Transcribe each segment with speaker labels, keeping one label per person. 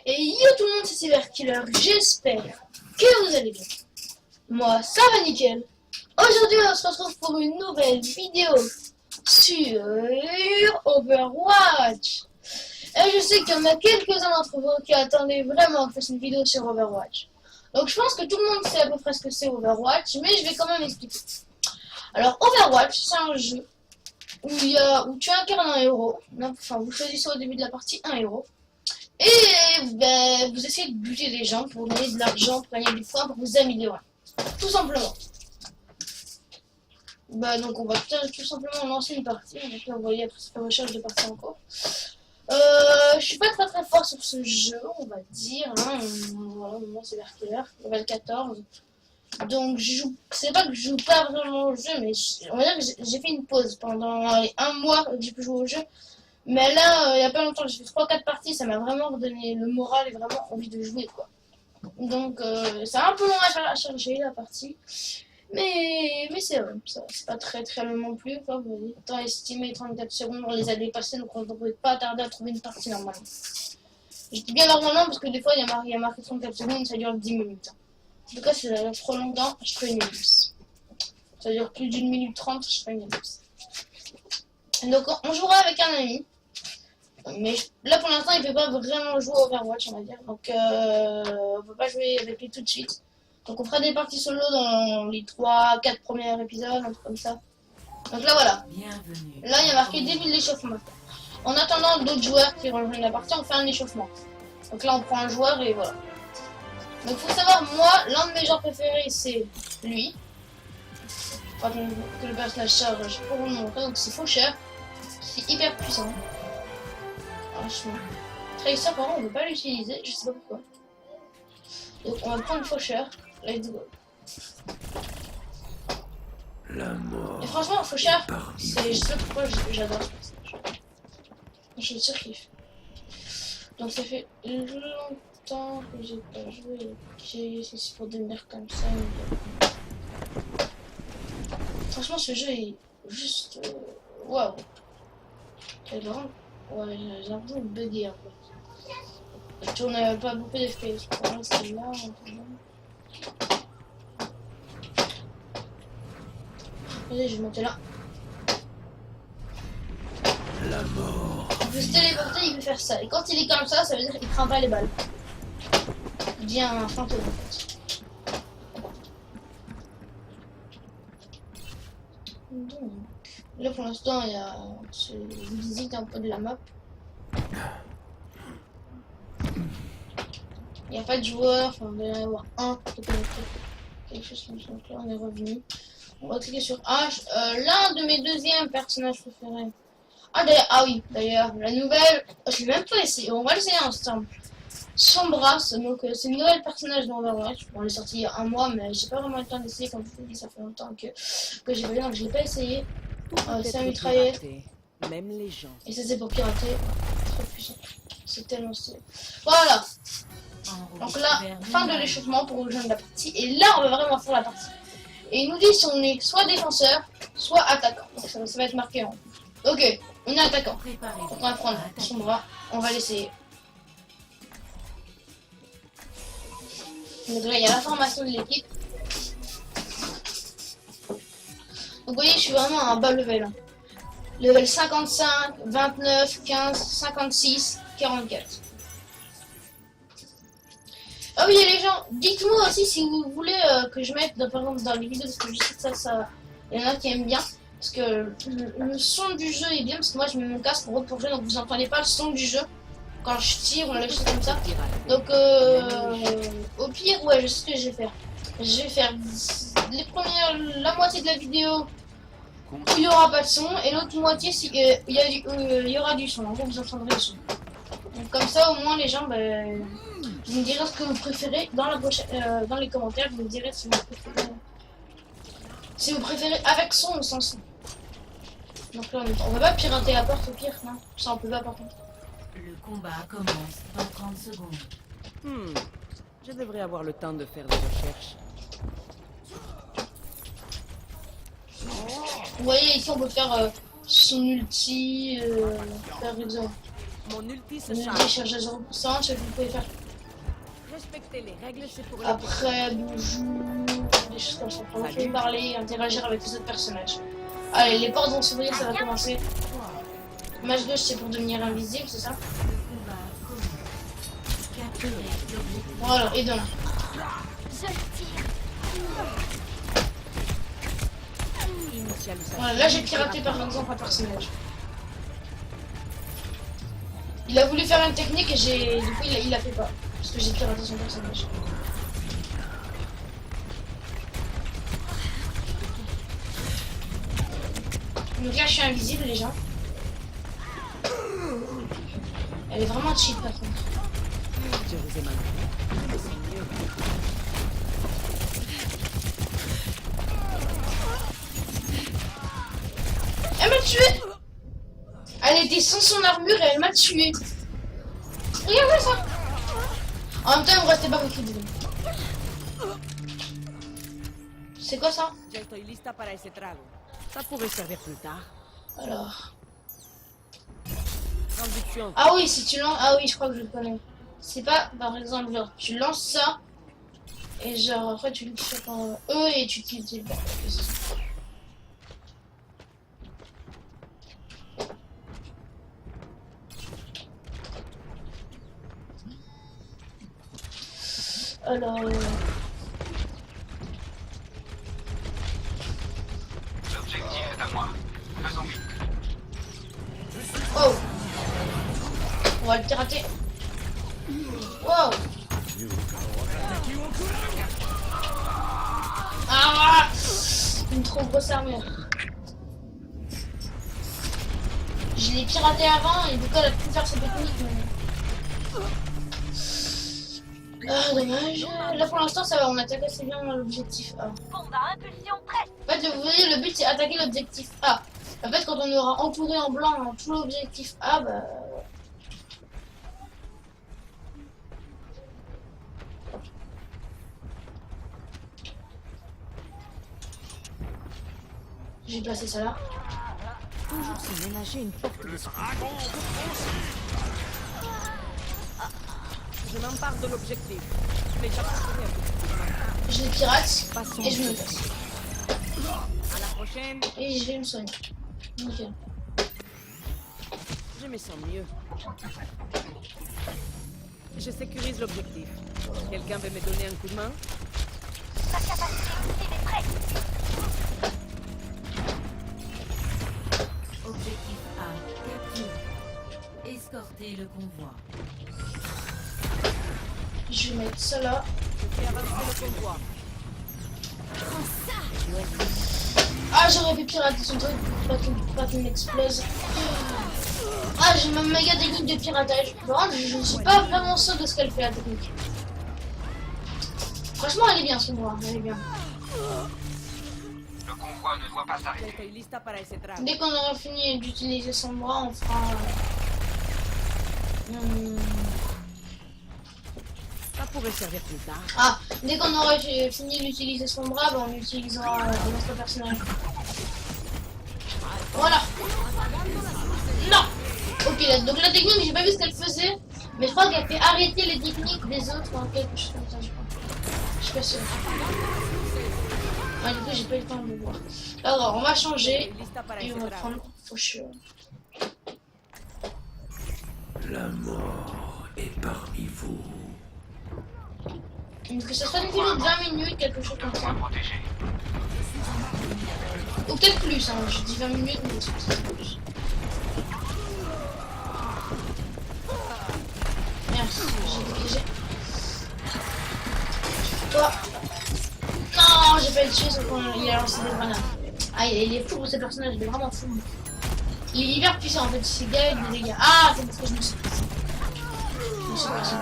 Speaker 1: Et yo tout le monde, c'est Cyberkiller, j'espère que vous allez bien. Moi, ça va nickel. Aujourd'hui, on se retrouve pour une nouvelle vidéo sur Overwatch. Et je sais qu'il y en a quelques-uns d'entre vous qui attendaient vraiment que je fasse une vidéo sur Overwatch. Donc je pense que tout le monde sait à peu près ce que c'est Overwatch, mais je vais quand même expliquer. Alors Overwatch, c'est un jeu où tu incarnes un héros. Enfin, vous choisissez au début de la partie un héros. Et ben, vous essayez de buter des gens pour gagner de l'argent, pour gagner du points, pour vous améliorer. Tout simplement. Bah, donc on va tout simplement lancer une partie. Donc là, vous voyez, après cette recherche de partie en cours. Je suis pas très fort sur ce jeu, on va dire. Hein. Voilà, moi c'est Cyberkiller, level 14. Donc je joue, c'est pas que je joue pas vraiment au jeu, mais on va dire que j'ai fait une pause pendant un mois que j'ai pu jouer au jeu. Mais là, il y a pas longtemps, j'ai fait 3-4 parties, ça m'a vraiment redonné le moral et vraiment envie de jouer, quoi. Donc, c'est un peu long à charger la partie. Mais c'est vrai, c'est pas très long non plus, quoi. Vous voyez, temps estimé 34 secondes, on les a dépassés, donc on ne peut pas tarder à trouver une partie normalement. Je dis bien normalement parce que des fois, il y a marqué 34 secondes, ça dure 10 minutes. En tout cas, si ça dure trop longtemps, je ferai une ellipse. Ça dure plus d'une minute 30, je ferai une ellipse. Donc, on jouera avec un ami. Mais là pour l'instant il ne peut pas vraiment jouer au Overwatch, on va dire, donc on peut pas jouer avec lui tout de suite. Donc on fera des parties solo dans les 3-4 premiers épisodes, un truc comme ça. Donc là voilà,
Speaker 2: Bienvenue.
Speaker 1: là il y a marqué début de l'échauffement. En attendant d'autres joueurs qui rejoignent la partie, on fait un échauffement. Donc là on prend un joueur et voilà. Donc faut savoir, moi l'un de mes joueurs préférés c'est lui. Enfin, que le personnage charge pour vous le montrer, donc c'est Faucher, c'est hyper puissant. Franchement. Tracer, par contre, on ne peut pas l'utiliser, je sais pas pourquoi. Donc, on va prendre Faucheur. Let's go.
Speaker 3: La mort.
Speaker 1: Et franchement, Faucheur, c'est. Je sais pas pourquoi j'adore ce personnage. Je le surkiffe. Donc, ça fait longtemps que j'ai pas joué. Ok, c'est pour devenir comme ça. Mais... Franchement, ce jeu est juste. Waouh! Quel grand. Ouais, j'ai l'impression de bugger un peu. Je tourne pas beaucoup d'FPS. Pour l'instant, c'est là. Allez, je vais monter là.
Speaker 3: La mort.
Speaker 1: Il peut se téléporter, il peut faire ça. Et quand il est comme ça veut dire qu'il craint pas les balles. Il devient un fantôme en fait. Donc, là pour l'instant, il y a une visite un peu de la map. Il n'y a pas de joueur, enfin il doit y en avoir un de connecté. Quelque chose comme ça. Donc là on est revenu. On va cliquer sur H. L'un de mes deuxièmes personnages préférés. Ah d'ailleurs, ah oui, d'ailleurs, la nouvelle. Je l'ai même pas essayé, on va l'essayer ensemble. Sombra, donc c'est une nouvelle personnage dans Overwatch. On l'est sorti il y a un mois, mais j'ai pas vraiment le temps d'essayer, comme je vous dis, ça fait longtemps que j'ai pas vu, donc je l'ai pas essayé. C'est un mitrailleur.
Speaker 2: Même les gens.
Speaker 1: Et ça c'est pour pirater. Trop puissant. C'est tellement stylé. Voilà. Donc là, fin de l'échauffement pour rejoindre la partie. Et là, on va vraiment faire la partie. Et il nous dit si on est soit défenseur, soit attaquant. Donc ça va être marqué en haut. Ok, on est attaquant. Donc on va prendre son bras. On va l'essayer. Donc là, il y a la formation de l'équipe. Donc vous voyez, je suis vraiment à un bas level. Hein. Level 55, 29, 15, 56, 44. Ah oui, les gens, dites-moi aussi si vous voulez que je mette, par exemple, dans les vidéos, parce que je sais que ça, il y en a qui aiment bien. Parce que le son du jeu est bien, parce que moi je mets mon casque pour jouer, donc vous n'entendez pas le son du jeu. Quand je tire ou les choses comme ça. Donc au pire, ouais, je sais ce que je vais faire. Je vais faire la moitié de la vidéo où il n'y aura pas de son, et l'autre moitié, il y aura du son. En gros, vous entendrez le son. Donc comme ça, au moins, les gens, vous me direz ce que vous préférez dans les commentaires. Vous me direz si vous préférez avec son ou sans son. Donc là, on va pas pirater la porte au pire, non? Ça, on peut pas par contre.
Speaker 2: Le combat commence dans 30 secondes. Je devrais avoir le temps de faire des recherches.
Speaker 1: Vous voyez, ici, on peut faire son ulti, par exemple.
Speaker 2: Mon ulti se
Speaker 1: Une
Speaker 2: charge.
Speaker 1: charge à 0%, ce que vous pouvez faire
Speaker 2: Respectez les règles, c'est pour les
Speaker 1: après, bonjour, des choses comme ça. Pour vous parler, interagir avec les autres personnages. Allez, les portes vont s'ouvrir, ça va commencer. Match gauche, c'est pour devenir invisible, c'est ça?
Speaker 2: Le combat commence. Capturez l'objectif.
Speaker 1: Voilà, et de là.
Speaker 2: Initialisation.
Speaker 1: Voilà, là j'ai piraté par exemple un personnage. Il a voulu faire une technique et du coup il a fait pas. Parce que j'ai piraté son personnage. Donc là je suis invisible les gens. Elle est vraiment cheap par contre.
Speaker 2: Je vous ai manqué. C'est mieux.
Speaker 1: Elle m'a tué. Elle était sans son armure et elle m'a tué. Regardez ça. En même temps il me restait pas beaucoup de vie. C'est quoi ça?
Speaker 2: Ya estoy lista para ese trago. Ça pourrait servir plus tard.
Speaker 1: Alors.
Speaker 2: Traduction.
Speaker 1: Ah oui, si tu lances. Ah oui, je crois que je le connais. C'est pas, par exemple, genre, tu lances ça. Et genre, après, tu le fais par eux et tu t'utilises. Alors.
Speaker 4: L'objectif est à moi. Faisons vite.
Speaker 1: Oh! On va le pirater. Wow! Ah! Une trop grosse armure. Je l'ai piraté avant et du coup elle a pu faire sa technique. Ah, dommage. Là pour l'instant ça va, on attaque assez bien l'objectif A. En fait, vous voyez, le but c'est attaquer l'objectif A. En fait, quand on aura entouré en blanc tout l'objectif A, bah. J'ai placé ça là.
Speaker 2: Toujours se ménager une porte de secours. Je m'empare de l'objectif. Mais j'apporterai un peu.
Speaker 1: Je les pirate
Speaker 2: Passons.
Speaker 1: et je me casse.
Speaker 2: À la prochaine.
Speaker 1: Et je vais me soigner. Nickel.
Speaker 2: Je me sens mieux. Je sécurise l'objectif. Quelqu'un veut me donner un coup de main?
Speaker 5: Objectif A, capturé. Escortez le convoi.
Speaker 1: Je vais mettre ça là.
Speaker 2: Je fais avancer le convoi.
Speaker 1: Ah, j'aurais pu pirater son truc pour pas qu'il m'explose. Ah, j'ai ma méga technique de piratage. Par contre, je ne suis pas vraiment sûr de ce qu'elle fait la technique. Franchement, elle est bien son bras, elle est bien.
Speaker 4: Le convoi ne doit pas
Speaker 2: Ya
Speaker 4: s'arrêter.
Speaker 2: estoy lista para ese trago.
Speaker 1: Dès qu'on aura fini d'utiliser son bras, on fera.
Speaker 2: Ça pourrait servir plus tard.
Speaker 1: Ah, dès qu'on aura fini d'utiliser son bras, bah, on utilisera notre personnage. Voilà. Non. Ok, donc la technique, j'ai pas vu ce qu'elle faisait, mais je crois qu'elle fait arrêter les techniques des autres ou quelque chose comme ça, je crois. Je suis pas sûre. Ouais, du coup, j'ai pas eu le temps de le voir. Alors, on va changer
Speaker 2: Estoy lista para
Speaker 1: et
Speaker 2: ese
Speaker 1: on va
Speaker 2: trago.
Speaker 1: prendre Faucheur.
Speaker 3: La mort est parmi vous.
Speaker 1: Donc, que ce soit une vidéo de 20 minutes, quelque chose comme ça.
Speaker 4: Protégé.
Speaker 1: Ou peut-être plus, hein. Je dis 20 minutes, mais c'est peut-être plus. Merci, j'ai dégagé. Toi. Non, j'ai pas le tuer, sauf qu'il a lancé des grenades. Ah, il est fou, ce personnage, il est vraiment fou. Il est hyper puissant en fait, c'est gars des dégâts. Ah, c'est parce que je me suis passé. Je me suis passé.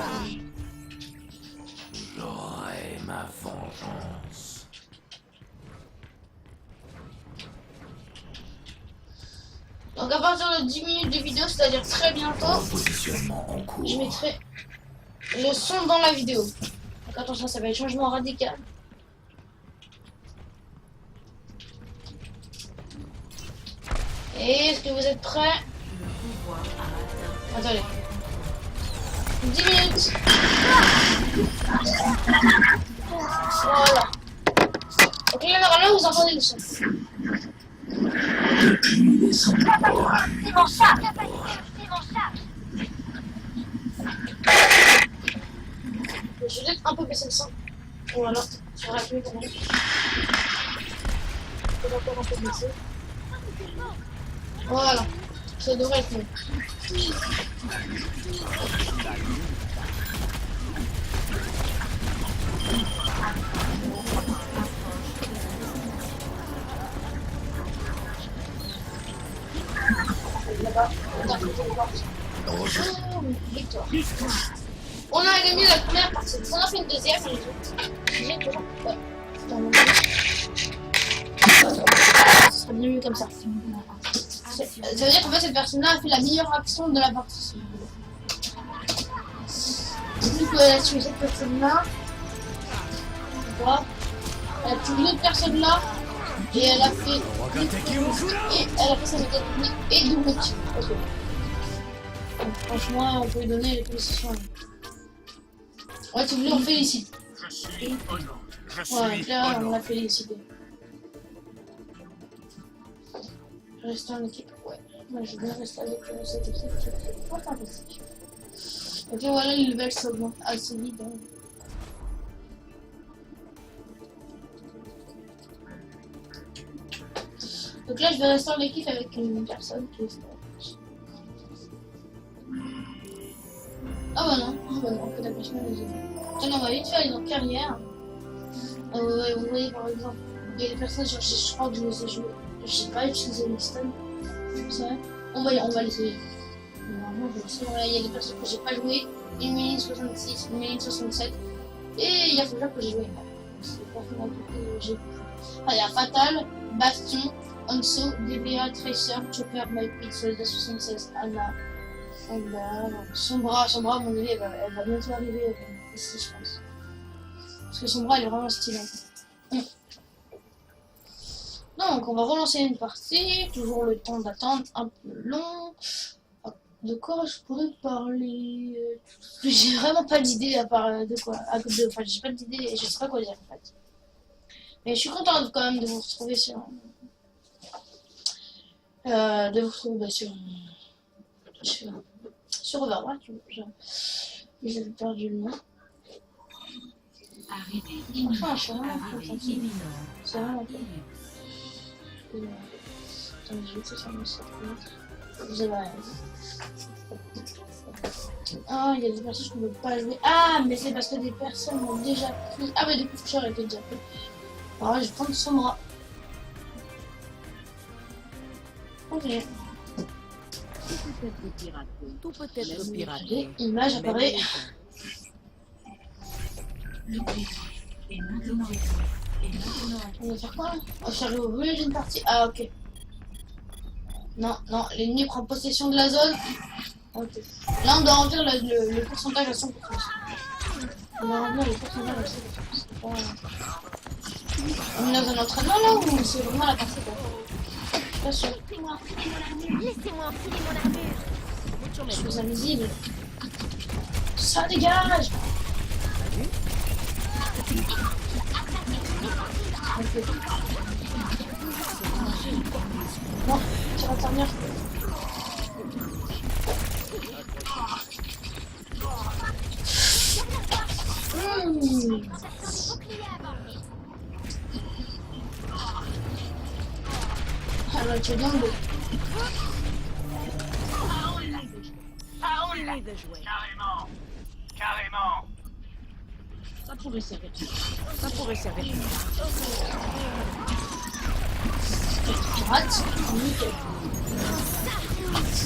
Speaker 3: J'aurai ma vengeance.
Speaker 1: Donc à partir de 10 minutes de vidéo, c'est-à-dire très bientôt,
Speaker 3: Positionnement en cours.
Speaker 1: je mettrai le son dans la vidéo. Donc attention, ça va être changement radical. Et est-ce que vous êtes prêts?
Speaker 5: Le convoi a atteint
Speaker 1: Attendez. 10 minutes. Voilà. Ok, là, normalement, vous entendez le son. Je vais peut-être un peu baisser le son. Ou alors, je vais rappeler quand même. Je vais encore un peu baisser. Voilà. Ça devrait être mieux. Là-bas, victoire. On a gagné la première partie. On a fait une deuxième. J'ai toujours pas. Ce serait bien mieux comme ça. Ça veut dire qu'en fait cette personne-là a fait la meilleure action de la partie. Du coup, elle a tué cette personne-là. Voilà. Elle a tué une autre personne-là. Et elle a fait. Et elle a fait sa méthode technique et double tir. Ok. Donc, franchement, on peut lui donner les félicitations. Ouais, tu voulais, on félicite. Ouais, là, on l'a félicité. Rester en équipe, ouais. Moi, je veux bien rester avec cette équipe qui est pas fantastique. Ok, voilà, les levels s'augmentent assez vite. Hein. Donc là, je vais rester en équipe avec une personne qui est stage. Ah bah non, on peut taper sur les autres. Tiens, on va vite faire une carrière. Vous voyez par exemple, il y a des personnes, genre, je crois que je les ai jouées. Je sais pas utiliser les stun. C'est vrai. On va l'essayer. Normalement, je sais. Voilà, il y a des personnes que j'ai pas joué. Une mini 66, une mini 67. Et il y a Fouja que j'ai joué. C'est pas vraiment tout que j'ai vu. Ah, il y a Fatal, Bastion, Onso, DBA, Tracer, Chopper, Mypit, Soldat 76, Anna. Sombra, à mon avis, elle va bientôt arriver ici, je pense. Parce que Sombra, elle est vraiment stylée. Donc, on va relancer une partie, toujours le temps d'attente un peu long. De quoi je pourrais parler? J'ai vraiment pas d'idée à part de quoi. Enfin, j'ai pas d'idée et je sais pas quoi dire en fait. Mais je suis contente quand même de vous retrouver sur. Sur Overwatch. J'avais perdu le nom. Enfin, je suis vraiment contente. C'est vraiment cool. Attends, je vais essayer sur mon site. Vous avez rien. Ah, il y a des personnes qui ne peuvent pas jouer. Ah, mais c'est parce que des personnes m'ont déjà pris. Ah, mais des coups de cœur étaient déjà pris. Alors là, je vais prendre Sombra. Ok.
Speaker 2: Tout peut être piraté.
Speaker 1: Image apparaît. On va faire quoi? Oh, j'arrive au milieu d'une partie. Ah, ok. Non, l'ennemi prend possession de la zone. Ok. Là, on doit remplir le pourcentage à 100%. On doit remplir le pourcentage à 100%. C'est pas... On est dans un entraînement là ou c'est vraiment la partie quoi? Pas sûr.
Speaker 6: Laissez-moi enfiler mon armure.
Speaker 1: Je suis invisible. Ça dégage. Okay. Non, tu vas terminer. Alors, tu es dans le dos.
Speaker 4: Carrément.
Speaker 2: Ça pourrait servir.
Speaker 1: Rate, nickel.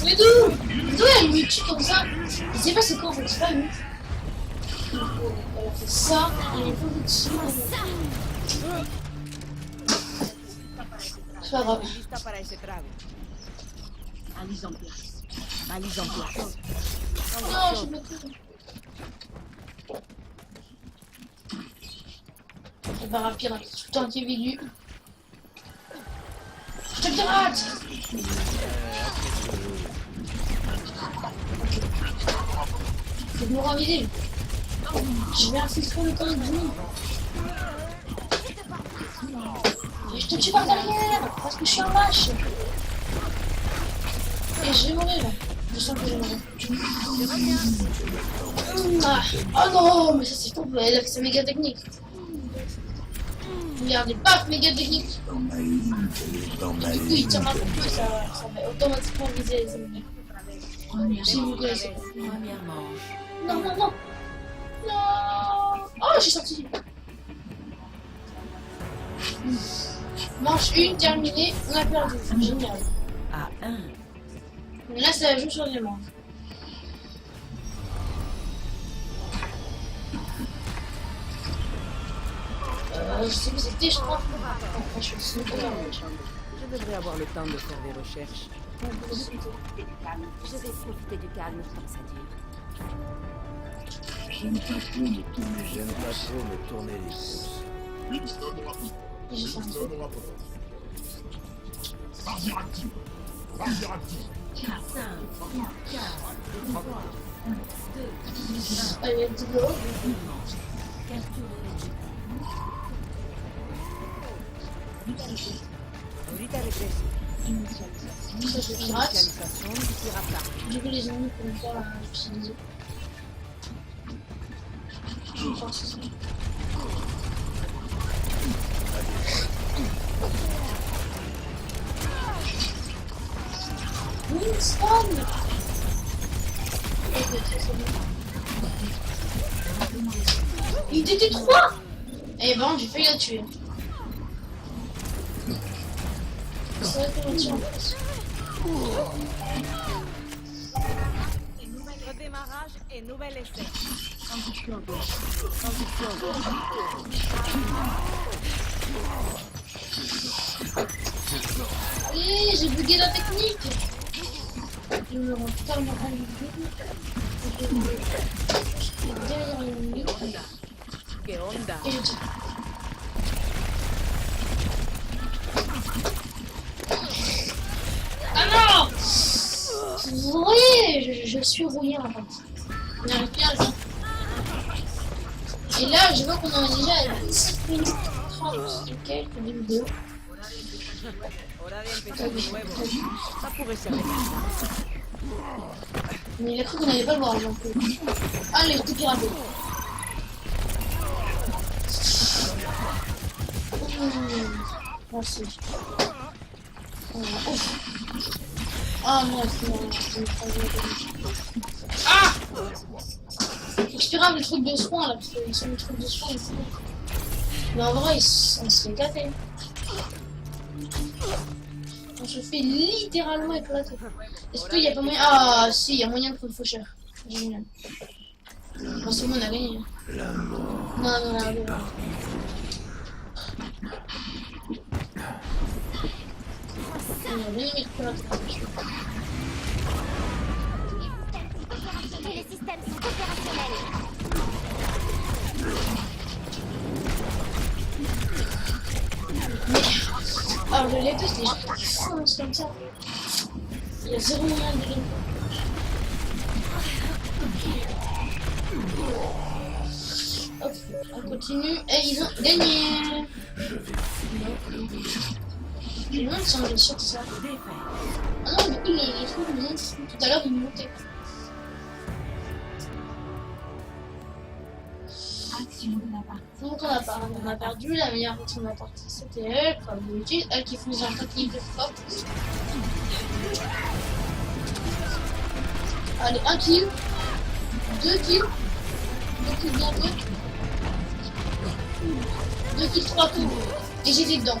Speaker 1: Mais d'où elle me tue comme ça? Je sais pas c'est quoi en fait, c'est pas lui. Elle a fait ça, elle est pas dessus. C'est pas grave.
Speaker 2: Lista para ese trago. Balise en place.
Speaker 1: Non, je me trouve. C'est pas un pirate, tout un individu. Je te pirate! Ok. Faut me rendre visible. Je vais infiltrer le corps du monde. Et je te tue par derrière parce que je suis un vache. Et je vais mourir là. Je sens que je vais mourir. Ah. Oh non, mais ça c'est tombé. Là, c'est méga technique. Regardez, paf, méga technique. Et du coup, il tire un peu plus, ça va automatiquement viser les ennemis. S'il vous plaît.
Speaker 5: Première manche.
Speaker 1: Non, non, non. Non. Oh, j'ai sorti. Manche 1 terminée, on a perdu. Génial.
Speaker 5: À 1.
Speaker 1: Mais là, ça joue sur les manches. Je sais que c'était, je crois. Enfin, je suis
Speaker 2: Je devrais avoir le temps de faire des recherches.
Speaker 6: Je vais profiter du calme, je pense à dire.
Speaker 3: J'aime pas trop me tourner les pouces.
Speaker 1: Et j'ai sorti.
Speaker 5: 5, 4, 3, 2,
Speaker 1: Allez, let's go.
Speaker 5: capture l'objectif.
Speaker 2: Ahorita regreso.
Speaker 1: Ça, je pirate.
Speaker 2: Inicialización y pirata.
Speaker 1: Du coup, les ennemis pourront pas l'utiliser. Je vais faire ça. Winston! Ok, ça c'est bon. Il était 3! Eh ben, j'ai failli la tuer. C'est vrai qu'on tire en place.
Speaker 2: Redémarrage et nouvel essai.
Speaker 1: Allez, j'ai bugué la technique! Je me rends totalement compte du truc. Je suis derrière l'ennemi.
Speaker 2: ¿Qué onda?
Speaker 1: Et je tire. Ah non! Vous voyez, je suis rouillé en fait. On n'arrive plus à le faire. Et là, je vois qu'on en est déjà à 17 minutes 30 de quelques de vidéo.
Speaker 2: Hora de empezar de nuevo. Ça pourrait servir.
Speaker 1: Mais il a cru qu'on n'allait pas le voir, donc. Allez, tout piraté. Merci. Ouf. Ah non, c'est bon. Ah! Expirable le truc de soin là, parce qu'ils sont les trucs de soin ici. Mais en vrai, on se fait gâter. On se fait littéralement éclater. Est-ce qu'il n'y a pas moyen... Ah si, il y a moyen de prendre faucheur. Génial. Bon, c'est bon, on a gagné.
Speaker 3: La mort
Speaker 1: Non, non,
Speaker 3: est
Speaker 1: non.
Speaker 3: parmi
Speaker 1: On a bien aimé le
Speaker 6: Les systèmes sont opérationnels.
Speaker 1: Alors je l'ai tous déjà fonce comme ça. Il y a zéro moyen de gagner. Hop, on continue. Et ils ont gagné. Je me demande si on est sûr de ça. Ah non, du coup les trucs me montrent tout à l'heure ils me montaient. Donc on a perdu, la meilleure action de la partie c'était elle, comme d'habitude, elle qui faisait un technique de frappe. Allez, 1 kill, 2 kills, 2 kills bientôt, 2 kills, 3 tours, et j'étais dedans,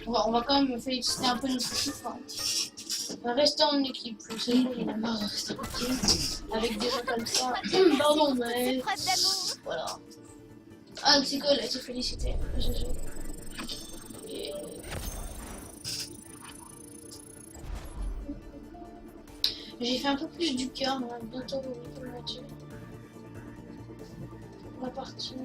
Speaker 1: on va quand même féliciter un peu notre équipe. Hein. On va rester en équipe, c'est bon, il y en a marre de rester en équipe, avec des gens comme ça. Pardon, mais voilà. Ah, c'est cool, elle a été félicitée. Et... J'ai fait un peu plus du cœur, mais bientôt vous le match. La partie.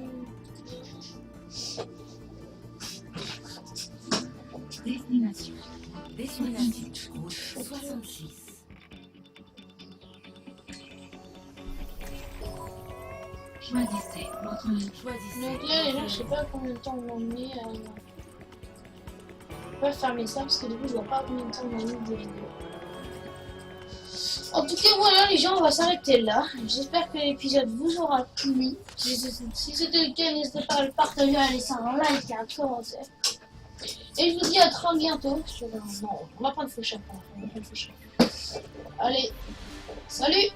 Speaker 5: Destination. Destination. Route 66. Choisissez votre ligne.
Speaker 2: Choisissez.
Speaker 1: Donc là, les gens, je sais pas combien de temps on en est. On va fermer ça parce que du coup, je vois pas combien de temps on en est des vidéos. En tout cas, voilà, les gens, on va s'arrêter là. J'espère que l'épisode vous aura plu. Si c'était le cas, n'hésitez pas à le partager, à laisser un like et un commentaire. Et je vous dis à très bientôt. Non, on va pas le faucher. Allez, salut!